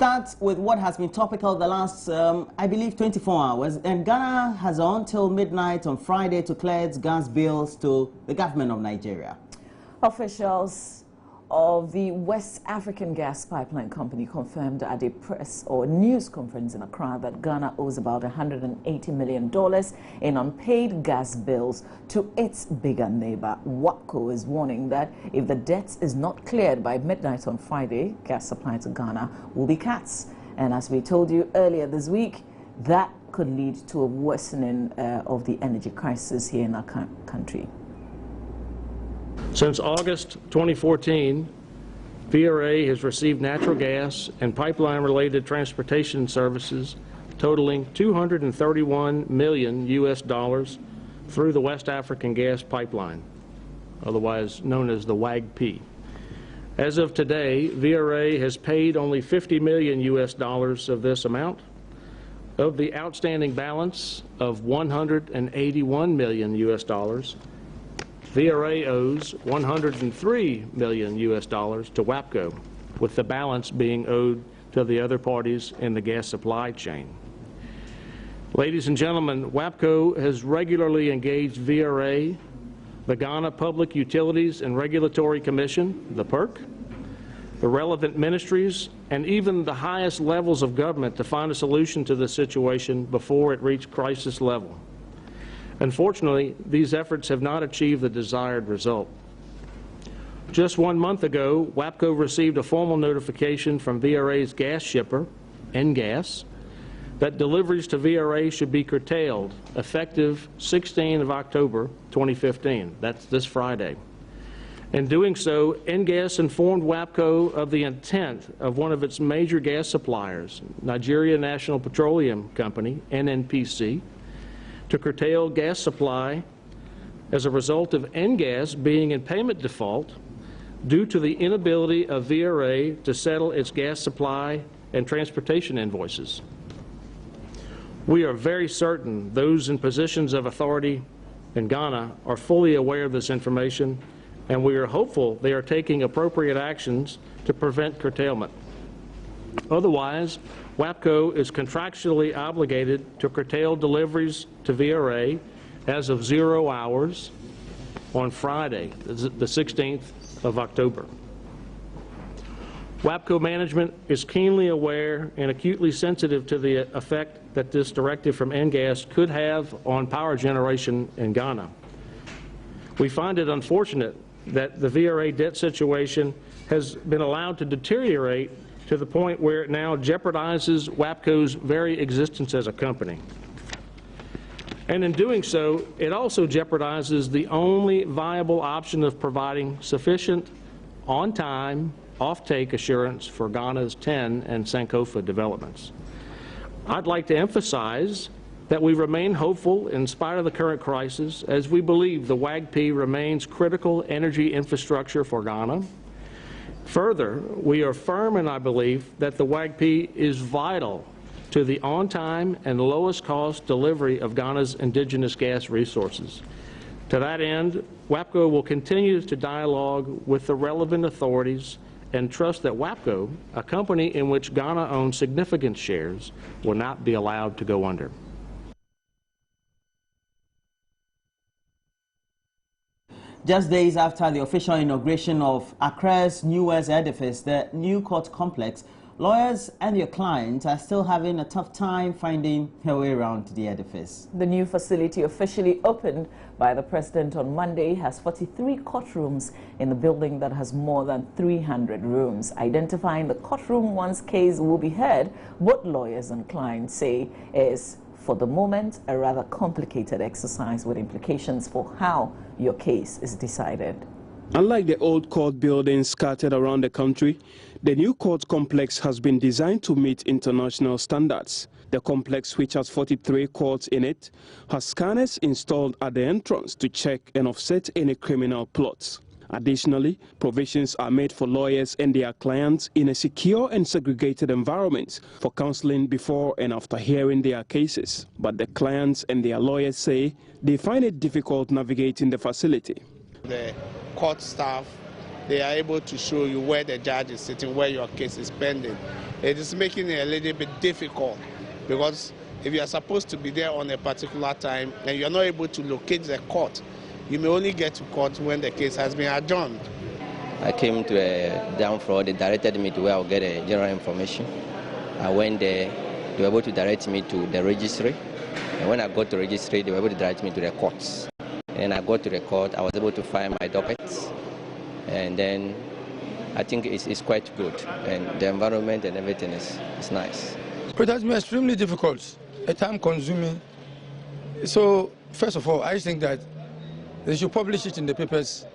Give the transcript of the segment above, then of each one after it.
start with what has been topical the last, I believe, 24 hours. And Ghana has until midnight on Friday to clear its gas bills to the government of Nigeria. Officials of the West African Gas Pipeline Company confirmed at a press or news conference in Accra that Ghana owes about $180 million in unpaid gas bills to its bigger neighbor. WAPCO is warning that if the debt is not cleared by midnight on Friday, gas supply to Ghana will be cut. And as we told you earlier this week, that could lead to a worsening of the energy crisis here in our country. Since August 2014, VRA has received natural gas and pipeline-related transportation services totaling $231 million through the West African Gas Pipeline, otherwise known as the WAGP. As of today, VRA has paid only $50 million of this amount. Of the outstanding balance of $181 million, VRA owes $103 million to WAPCO, with the balance being owed to the other parties in the gas supply chain. Ladies and gentlemen, WAPCO has regularly engaged VRA, the Ghana Public Utilities and Regulatory Commission, the PERC, the relevant ministries, and even the highest levels of government to find a solution to the situation before it reached crisis level. Unfortunately, these efforts have not achieved the desired result. Just 1 month ago, WAPCO received a formal notification from VRA's gas shipper, NGAS, that deliveries to VRA should be curtailed effective 16 of October 2015. That's this Friday. In doing so, NGAS informed WAPCO of the intent of one of its major gas suppliers, Nigeria National Petroleum Company, NNPC, to curtail gas supply as a result of NGAS being in payment default due to the inability of VRA to settle its gas supply and transportation invoices. We are very certain those in positions of authority in Ghana are fully aware of this information, and we are hopeful they are taking appropriate actions to prevent curtailment. Otherwise, WAPCO is contractually obligated to curtail deliveries to VRA as of 0 hours on Friday, the 16th of October. WAPCO management is keenly aware and acutely sensitive to the effect that this directive from NGAS could have on power generation in Ghana. We find it unfortunate that the VRA debt situation has been allowed to deteriorate to the point where it now jeopardizes WAPCO's very existence as a company. And in doing so, it also jeopardizes the only viable option of providing sufficient on-time, off-take assurance for Ghana's 10 and Sankofa developments. I'd like to emphasize that we remain hopeful in spite of the current crisis, as we believe the WAGP remains critical energy infrastructure for Ghana. Further, we are firm in our belief that the WAGP is vital to the on-time and lowest cost delivery of Ghana's indigenous gas resources. To that end, WAPCO will continue to dialogue with the relevant authorities and trust that WAPCO, a company in which Ghana owns significant shares, will not be allowed to go under. Just days after the official inauguration of Accra's newest edifice, the new court complex, lawyers and their clients are still having a tough time finding their way around the edifice. The new facility, officially opened by the president on Monday, has 43 courtrooms in the building that has more than 300 rooms. Identifying the courtroom one's case will be heard, both lawyers and clients say is, for the moment, a rather complicated exercise with implications for how your case is decided. Unlike the old court buildings scattered around the country, the new court complex has been designed to meet international standards. The complex, which has 43 courts in it, has scanners installed at the entrance to check and offset any criminal plots. Additionally, provisions are made for lawyers and their clients in a secure and segregated environment for counseling before and after hearing their cases. But the clients and their lawyers say they find it difficult navigating the facility. The court staff, they are able to show you where the judge is sitting, where your case is pending. It is making it a little bit difficult because if you are supposed to be there on a particular time and you are not able to locate the court, you may only get to court when the case has been adjourned. I came to a down floor. They directed me to where I'll get a general information. I went there. They were able to direct me to the registry. And when I got to the registry, they were able to direct me to the courts. And I got to the court. I was able to find my dockets. And then I think it's quite good. And the environment and everything is nice. It has been extremely difficult, time-consuming. So, first of all, I think that they should publish it in the papers,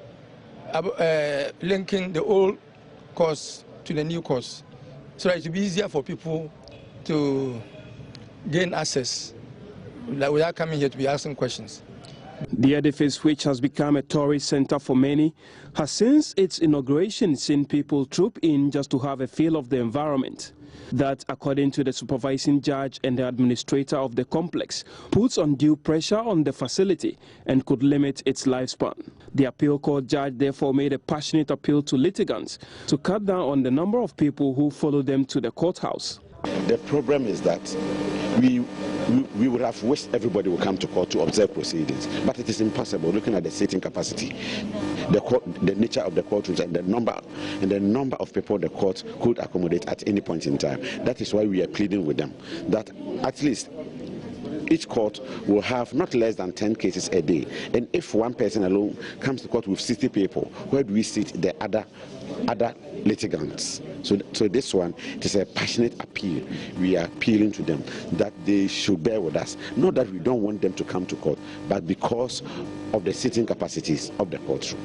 linking the old course to the new course, so that it will be easier for people to gain access without coming here to be asking questions. The edifice, which has become a tourist center for many, has since its inauguration seen people troop in just to have a feel of the environment. That, according to the supervising judge and the administrator of the complex, puts undue pressure on the facility and could limit its lifespan. The appeal court judge therefore made a passionate appeal to litigants to cut down on the number of people who follow them to the courthouse. The problem is that we would have wished everybody would come to court to observe proceedings, but it is impossible looking at the sitting capacity, the nature of the courtrooms, and the number of people the court could accommodate at any point in time. That is why we are pleading with them that at least each court will have not less than 10 cases a day. And if one person alone comes to court with 60 people, where do we sit the other litigants? So this one, it is a passionate appeal. We are appealing to them that they should bear with us. Not that we don't want them to come to court, but because of the sitting capacities of the courtroom.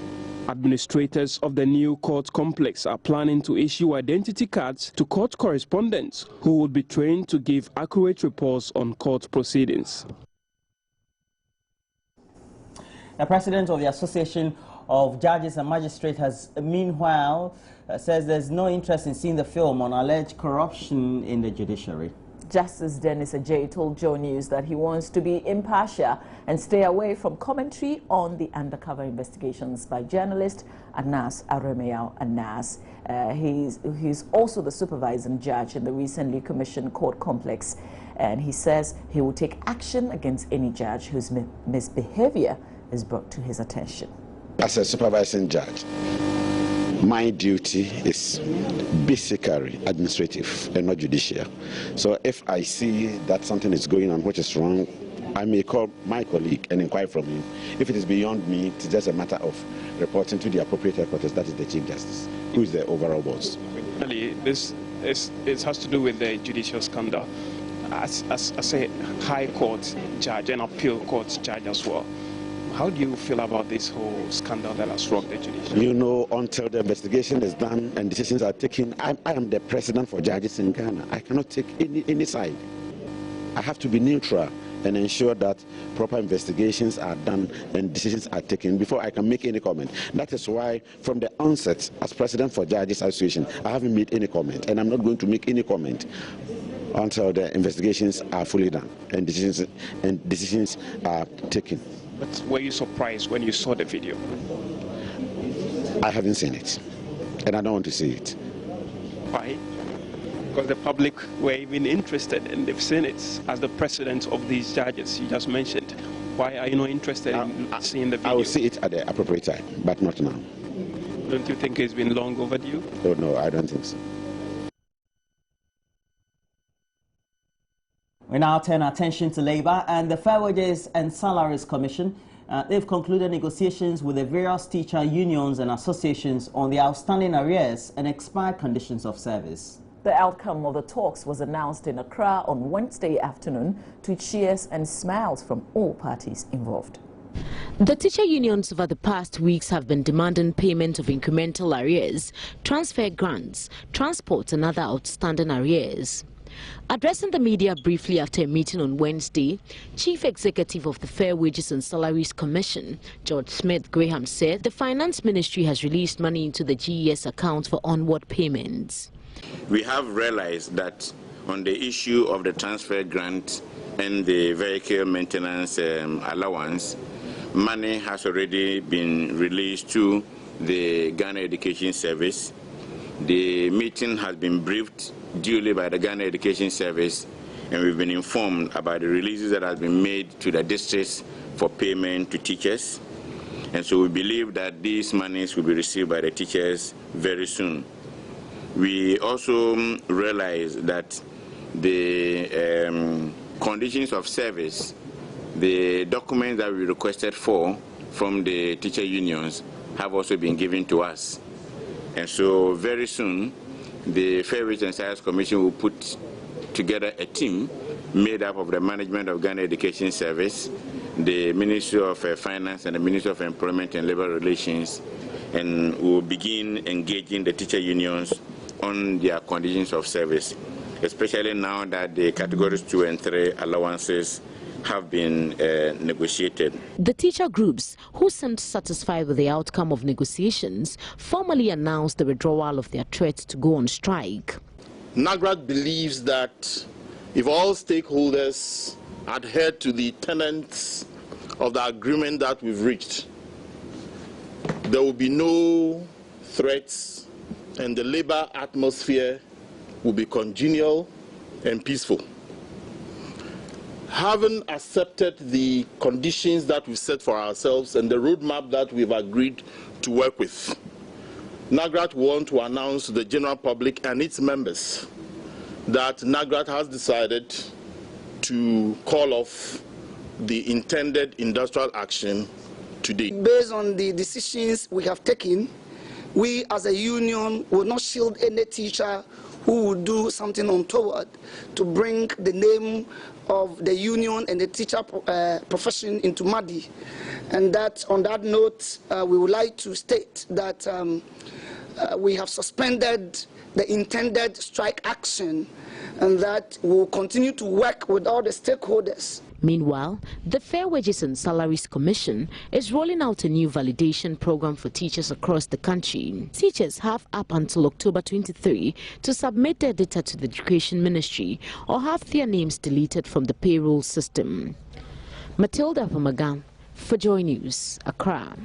Administrators of the new court complex are planning to issue identity cards to court correspondents who will be trained to give accurate reports on court proceedings. The president of the Association of Judges and Magistrates has meanwhile says there's no interest in seeing the film on alleged corruption in the judiciary. Justice Dennis Ajay told Joe News that he wants to be impartial and stay away from commentary on the undercover investigations by journalist Anas Aremeyao Anas. He's also the supervising judge in the recently commissioned court complex, and he says he will take action against any judge whose misbehavior is brought to his attention. As a supervising judge, my duty is basically administrative and not judicial. So if I see that something is going on which is wrong, I may call my colleague and inquire from him. If it is beyond me, it's just a matter of reporting to the appropriate headquarters, that is the Chief Justice, who is the overall boss. Really, it has to do with the judicial scandal. As a high court judge and appeal court judge as well, how do you feel about this whole scandal that has rocked the judiciary? You know, until the investigation is done and decisions are taken, I am the president for judges in Ghana. I cannot take any side. I have to be neutral and ensure that proper investigations are done and decisions are taken before I can make any comment. That is why, from the onset, as president for Judges Association, I haven't made any comment, and I'm not going to make any comment until the investigations are fully done and decisions are taken. But were you surprised when you saw the video? I haven't seen it, and I don't want to see it. Why? Because the public were even interested and they've seen it. As the president of these judges you just mentioned, why are you not interested in seeing the video? I will see it at the appropriate time, but not now. Don't you think it's been long overdue? Oh, no, I don't think so. We now turn our attention to Labour and the Fair Wages and Salaries Commission. They've concluded negotiations with the various teacher unions and associations on the outstanding arrears and expired conditions of service. The outcome of the talks was announced in Accra on Wednesday afternoon to cheers and smiles from all parties involved. The teacher unions over the past weeks have been demanding payment of incremental arrears, transfer grants, transport and other outstanding arrears. Addressing the media briefly after a meeting on Wednesday, Chief Executive of the Fair Wages and Salaries Commission, George Smith Graham, said the Finance Ministry has released money into the GES account for onward payments. We have realized that on the issue of the transfer grant and the vehicle maintenance allowance, money has already been released to the Ghana Education Service. The meeting has been briefed duly by the Ghana Education Service, and we've been informed about the releases that have been made to the districts for payment to teachers. And so we believe that these monies will be received by the teachers very soon. We also realize that the conditions of service, the documents that we requested for from the teacher unions have also been given to us. And so very soon, the Fair Wage and Salaries Commission will put together a team made up of the management of Ghana Education Service, the Ministry of Finance and the Ministry of Employment and Labor Relations, and we will begin engaging the teacher unions on their conditions of service, especially now that the categories 2 and 3 allowances have been negotiated. The teacher groups, who seemed satisfied with the outcome of negotiations, formally announced the withdrawal of their threat to go on strike. NAGRAT believes that if all stakeholders adhere to the tenets of the agreement that we've reached, there will be no threats and the labor atmosphere will be congenial and peaceful. Having accepted the conditions that we set for ourselves and the roadmap that we've agreed to work with, NAGRAT want to announce to the general public and its members that NAGRAT has decided to call off the intended industrial action today. Based on the decisions we have taken, we as a union will not shield any teacher who will do something untoward to bring the name of the union and the teacher profession into muddy. And that, on that note, we would like to state that we have suspended the intended strike action and that we will continue to work with all the stakeholders. Meanwhile, the Fair Wages and Salaries Commission is rolling out a new validation program for teachers across the country. Teachers have up until October 23 to submit their data to the Education Ministry or have their names deleted from the payroll system. Matilda Pamagan for Joy News, Accra.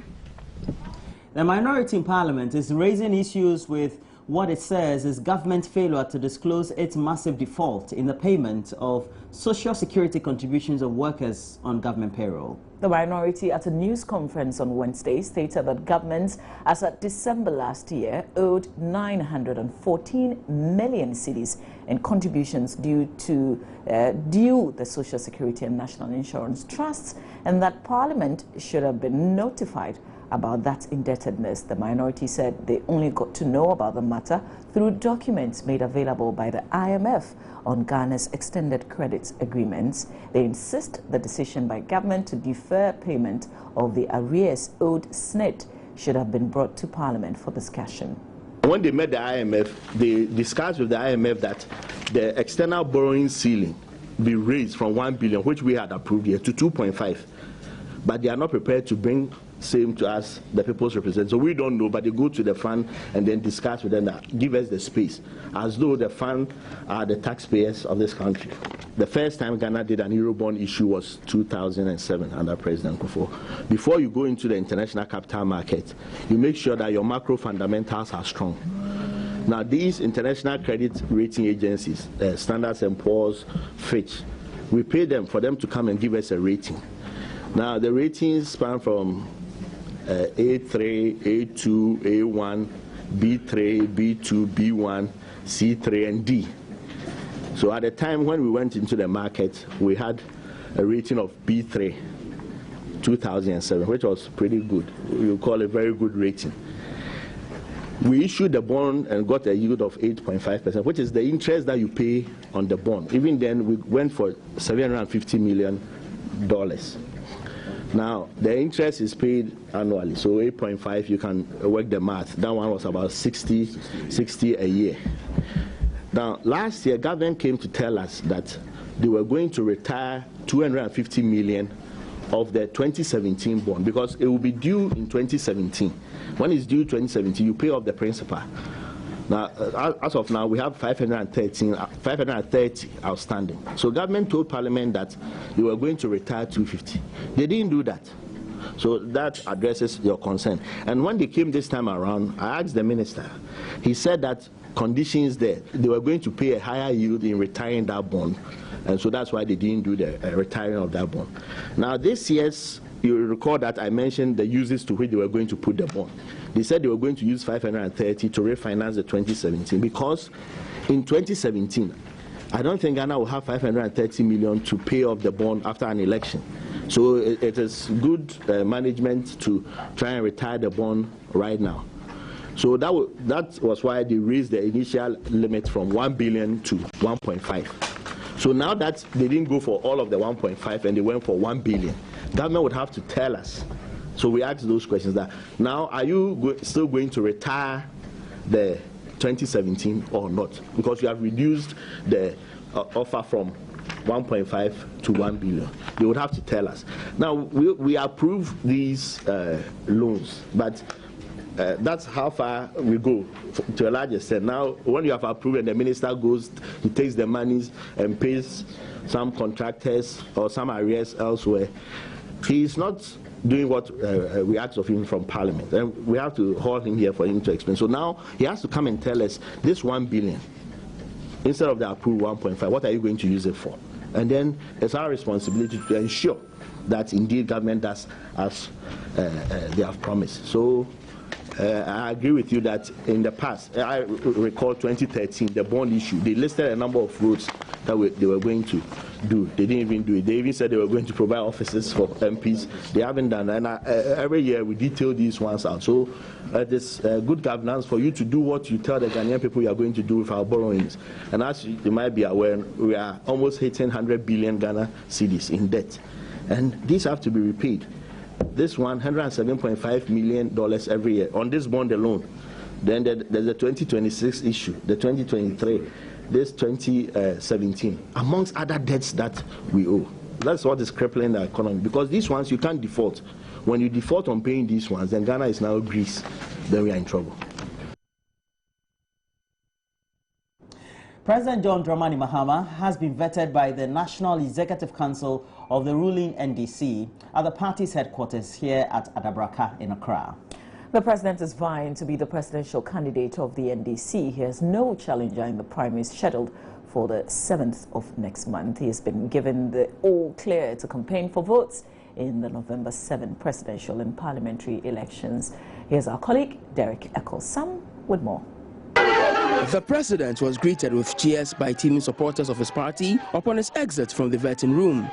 The minority in Parliament is raising issues with what it says is government failure to disclose its massive default in the payment of social security contributions of workers on government payroll. The minority at a news conference on Wednesday stated that government, as at December last year, owed 914 million cedis in contributions due the Social Security and National Insurance Trusts, and that Parliament should have been notified about that indebtedness. The minority said they only got to know about the matter through documents made available by the IMF on Ghana's extended credit agreements. They insist the decision by government to defer payment of the arrears owed SNIT should have been brought to Parliament for discussion. When they met the IMF, they discussed with the IMF that the external borrowing ceiling be raised from 1 billion, which we had approved here, to 2.5. But they are not prepared to bring same to us, the people's representatives. So we don't know, but they go to the fund and then discuss with them that give us the space, as though the fund are the taxpayers of this country. The first time Ghana did an Eurobond issue was 2007 under President Kufuor. Before you go into the international capital market, you make sure that your macro fundamentals are strong. Now, these international credit rating agencies, Standard & Poor's, Fitch, we pay them for them to come and give us a rating. Now, the ratings span from A3, A2, A1, B3, B2, B1, C3, and D. So at the time when we went into the market, we had a rating of B3, 2007, which was pretty good. You call it a very good rating. We issued the bond and got a yield of 8.5%, which is the interest that you pay on the bond. Even then, we went for $750 million. Now, the interest is paid annually, so 8.5, you can work the math. That one was about 60 a year. Now, last year, government came to tell us that they were going to retire 250 million of the 2017 bond because it will be due in 2017. When it's due 2017, you pay off the principal. Now, as of now, we have 530 outstanding. So government told Parliament that they were going to retire 250. They didn't do that. So that addresses your concern. And when they came this time around, I asked the minister. He said that conditions there, they were going to pay a higher yield in retiring that bond. And so that's why they didn't do the retiring of that bond. Now this year's, you recall that I mentioned the uses to which they were going to put the bond. They said they were going to use 530 to refinance the 2017, because in 2017, I don't think Ghana will have 530 million to pay off the bond after an election. So it is good management to try and retire the bond right now. So that was why they raised the initial limit from 1 billion to 1.5. So now that they didn't go for all of the 1.5 and they went for 1 billion, government would have to tell us. So we asked those questions that, now are you still going to retire the 2017 or not? Because you have reduced the offer from 1.5 to 1 billion. They would have to tell us. Now, we approve these loans, but that's how far we go to a large extent. Now, when you have approved and the minister goes, he takes the monies and pays some contractors or some arrears elsewhere, he is not doing what we asked of him from Parliament. And we have to hold him here for him to explain. So now he has to come and tell us this 1 billion, instead of the approved 1.5, what are you going to use it for? And then it's our responsibility to ensure that indeed government does as they have promised. So I agree with you that in the past, I recall 2013, the bond issue, they listed a number of roads that they were going to do. They didn't even do it. They even said they were going to provide offices for MPs. They haven't done that. And every year we detail these ones out. So it is good governance for you to do what you tell the Ghanaian people you are going to do with our borrowings. And as you might be aware, we are almost hitting 100 billion Ghana cedis in debt. And these have to be repaid. This $107.5 million every year on this bond alone. Then there's the 2026 issue, the 2023, this 2017, amongst other debts that we owe. That's what is crippling the economy, because these ones you can't default. When you default on paying these ones, then Ghana is now Greece. Then we are in trouble. President John Dramani Mahama has been vetted by the National Executive Council of the ruling NDC at the party's headquarters here at Adabraka in Accra. The president is vying to be the presidential candidate of the NDC. He has no challenger in the primaries scheduled for the 7th of next month. He has been given the all clear to campaign for votes in the November 7 presidential and parliamentary elections. Here's our colleague Derek Ecclesam with more. The president was greeted with cheers by teeming supporters of his party upon his exit from the vetting room.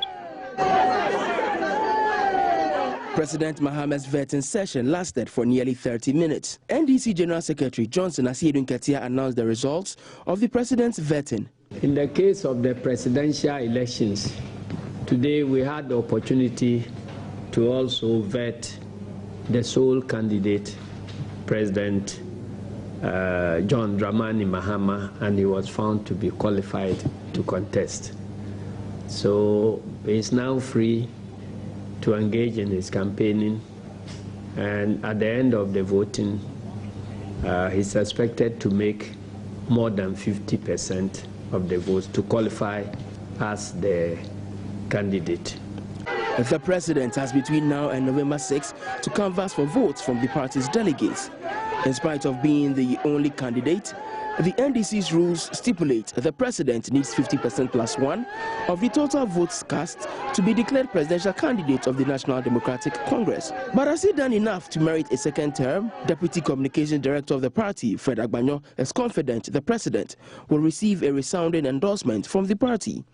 President Mahama's vetting session lasted for nearly 30 minutes. NDC General Secretary Johnson Asiedu Nketia announced the results of the president's vetting. In the case of the presidential elections, today we had the opportunity to also vet the sole candidate, President John Dramani Mahama, and he was found to be qualified to contest. So he is now free to engage in his campaigning, and at the end of the voting, he's expected to make more than 50% of the votes to qualify as the candidate. The president has between now and November 6 to canvass for votes from the party's delegates. In spite of being the only candidate, the NDC's rules stipulate the president needs 50% plus 1 of the total votes cast to be declared presidential candidate of the National Democratic Congress. But has he done enough to merit a second term? Deputy Communications Director of the party, Fred Agbanyo, is confident the president will receive a resounding endorsement from the party.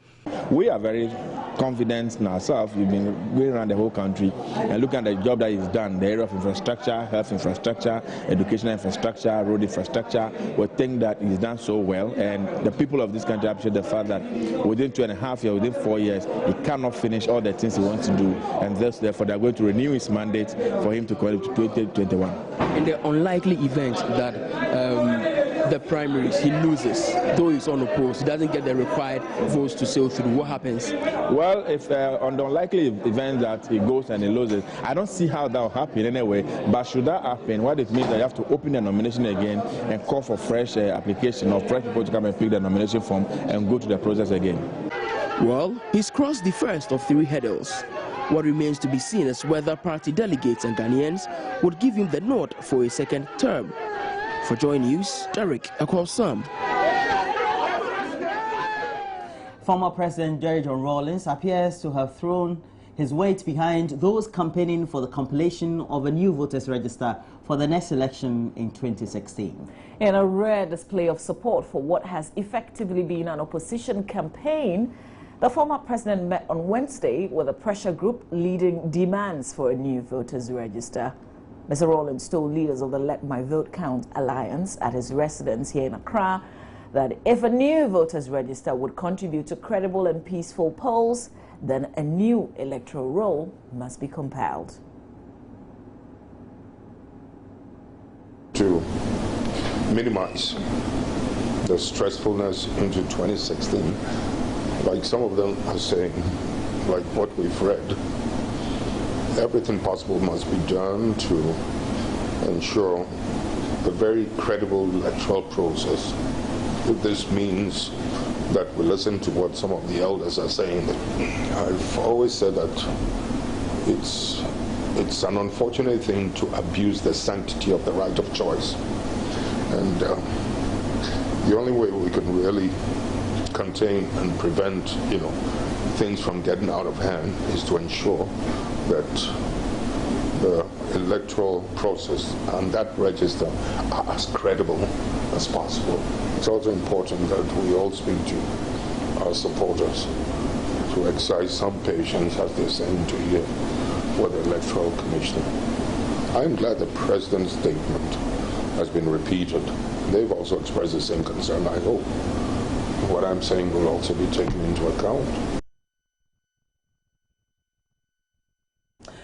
We are very confident in ourselves. We've been going around the whole country and looking at the job that he's done, the area of infrastructure, health infrastructure, educational infrastructure, road infrastructure. We think that he's done so well, and the people of this country appreciate the fact that within 2.5 years, within 4 years, he cannot finish all the things he wants to do, and therefore they're going to renew his mandate for him to qualify to 2021. In the unlikely event that the primaries, he loses, though he's unopposed, he doesn't get the required votes to sail through, what happens? Well, if on the unlikely event that he goes and he loses, I don't see how that will happen anyway. But should that happen, what it means that you have to open the nomination again and call for fresh application of fresh people to come and pick the nomination form and go to the process again. Well, he's crossed the first of 3 hurdles. What remains to be seen is whether party delegates and Ghanaians would give him the nod for a second term. For Joy News, Derek Akwalsam. Former President Jerry John Rawlings appears to have thrown his weight behind those campaigning for the compilation of a new voters register for the next election in 2016. In a rare display of support for what has effectively been an opposition campaign, the former president met on Wednesday with a pressure group leading demands for a new voters register. Mr. Rawlings told leaders of the Let My Vote Count Alliance at his residence here in Accra that if a new voters register would contribute to credible and peaceful polls, then a new electoral roll must be compiled. To minimize the stressfulness into 2016, like some of them are saying, like what we've read, everything possible must be done to ensure a very credible electoral process. If this means that we listen to what some of the elders are saying, I've always said that it's an unfortunate thing to abuse the sanctity of the right of choice. And the only way we can really contain and prevent, things from getting out of hand is to ensure that the electoral process and that register are as credible as possible. It's also important that we all speak to our supporters to exercise some patience as they send to hear what the Electoral Commissioner. I'm glad the President's statement has been repeated. They've also expressed the same concern. I hope what I'm saying will also be taken into account.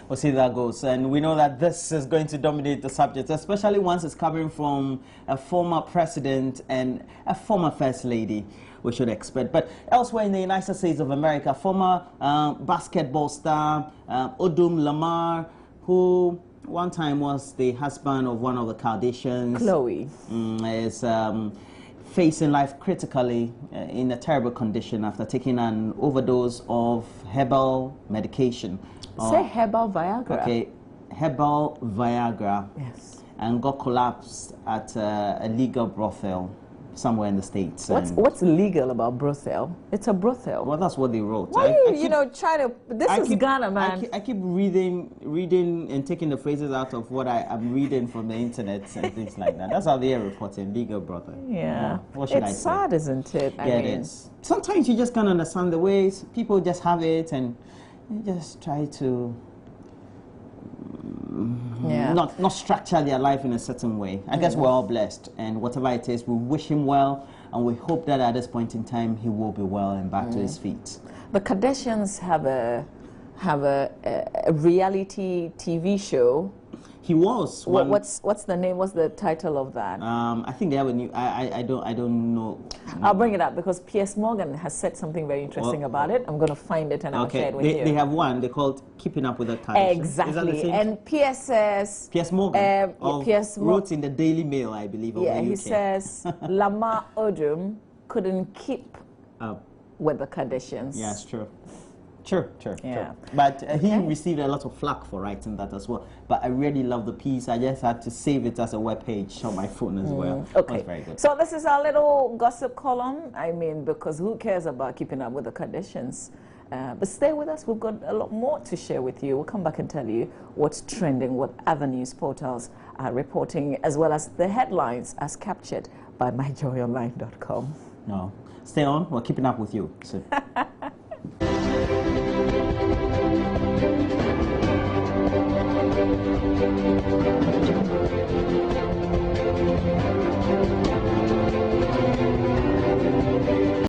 We'll see how that goes. And we know that this is going to dominate the subject, especially once it's coming from a former president and a former first lady, we should expect. But elsewhere in the United States of America, former basketball star Odom Lamar, who one time was the husband of one of the Kardashians, Chloe, is facing life critically in a terrible condition after taking an overdose of herbal medication. Say herbal Viagra. Okay, herbal Viagra. Yes. And got collapsed at a legal brothel somewhere in the States. What's legal about brothel? It's a brothel. Well, that's what they wrote. Why try to... This is Ghana, man. I keep reading and taking the phrases out of what I'm reading from the internet and things like that. That's how they are reporting, legal brothel. Yeah. What should I say? It's sad, isn't it? Yeah, it is. Sometimes you just can't understand the ways people just have it, and you just try to not structure their life in a certain way. I guess we're all blessed, and whatever it is, we wish him well, and we hope that at this point in time he will be well and back to his feet. The Kardashians have a reality TV show. He was. What's the name? What's the title of that? I think they have a new. I don't know. I'll bring it up because Piers Morgan has said something very interesting about it. I'm going to find it and I'll share it with you. They have one. They called Keeping Up with the Kardashians. Exactly. And Piers says. Piers Morgan. Piers wrote in the Daily Mail, I believe. Yeah, of the he UK. says Lamar Odom couldn't keep with the Kardashians. Yeah, it's true. Sure. Yeah. But he received a lot of flack for writing that as well. But I really love the piece. I just had to save it as a web page on my phone as well. Okay. Very good. So this is our little gossip column. I mean, because who cares about keeping up with the Kardashians? But stay with us. We've got a lot more to share with you. We'll come back and tell you what's trending, what other news portals are reporting, as well as the headlines as captured by myjoyonline.com. No. Stay on. We're keeping up with you. So.